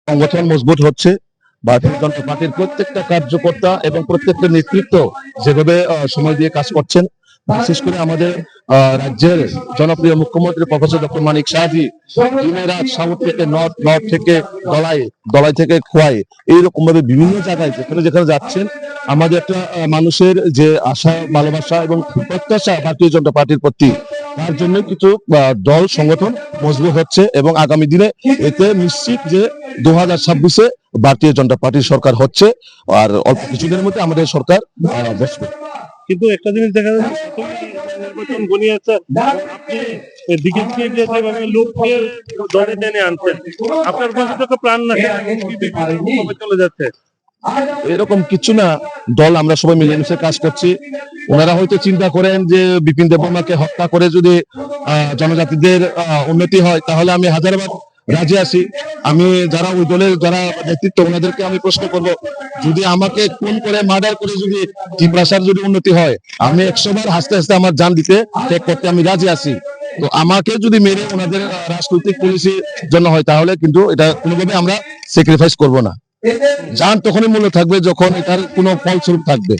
সংগঠন মজবুত হচ্ছে। ভারতীয় জনতা পার্টির প্রত্যেকটা কার্যকর্তা এবং প্রত্যেকটা নেতৃত্ব যেভাবে সময় দিয়ে কাজ করছেন, বিশেষ করে আমাদের রাজ্যের জনপ্রিয় মুখ্যমন্ত্রী প্রফেসর ডক্টর মানিক সাহাজি দিনের রাত সাউথ থেকে নর্থ, নর্থ থেকে দলাই, দলাই থেকে খোয়াই, এইরকম ভাবে বিভিন্ন জায়গায় যেখানে যেখানে যাচ্ছেন, আমাদের একটা মানুষের যে আশা, ভালোবাসা এবং প্রত্যাশা ভারতীয় জনতা পার্টির প্রতি, তার জন্য কিছু দল সংগঠন মজবুত হচ্ছে এবং আগামী দিনে এতে নিশ্চিত যে 2026-এ ভারতীয় জনতা পার্টির সরকার হচ্ছে, আর অল্প কিছুদিনের মধ্যে আমাদের সরকার বসবে। কিন্তু একটা জিনিস দেখা যাচ্ছে, নির্বাচন ঘনিয়ে আপনি দিকে দিকে যেভাবে লোককে দলে টেনে আনছেন, আপনার পাশে তো প্রাণ না চলে যাচ্ছে। এরকম কিছু না, দল আমরা সবাই মিলেমিশে কাজ করছি। ওনারা হয়তো চিন্তা করেন যে বিপিন দেববর্মাকে হত্যা করে যদি জনজাতিদের উন্নতি হয়, তাহলে আমি হাজারবার রাজি আছি। আমি যারা ওই দলের যারা নেতৃত্ব, ওনাদেরকে আমি প্রশ্ন করব, যদি আমাকে খুন করে মার্ডার করে যদি ত্রিপুরার যদি উন্নতি হয়, আমি 100 বার হাসতে হাসতে আমার জান দিতে ত্যাগ করতে আমি রাজি আছি। তো আমাকে যদি মেরে ওনাদের রাজনৈতিক পলিসির জন্য হয়, তাহলে কিন্তু এটা কোনোভাবে আমরা স্যাক্রিফাইস করব না। জান তখনই মূল্য থাকবে যখন এটার কোনো ফলস্বরূপ থাকবে।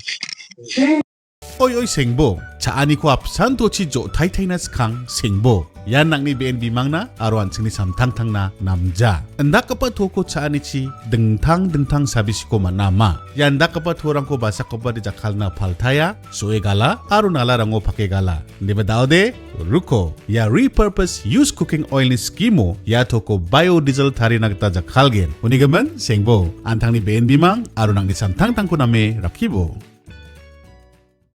Oy oy sengbo, chaani ko apsan to chi jo thai thai na skang sengbo. Yan nang ni BNB mangna aruan sini samtang tang na namja. Anda kapa to ko chaani chi dengtang sabis ko manama. Yan da kapa to rang ko basa ko ba di jakal na paltaya, soe gala arun ala rango pake gala. Di ba de ruko ya repurpose use cooking oil ni skimo ya to ko biodiesel thari nagta jakal gen. Unigaman sengbo, antang ni BNB mang arun nang ni samtang tang ko name rakibo.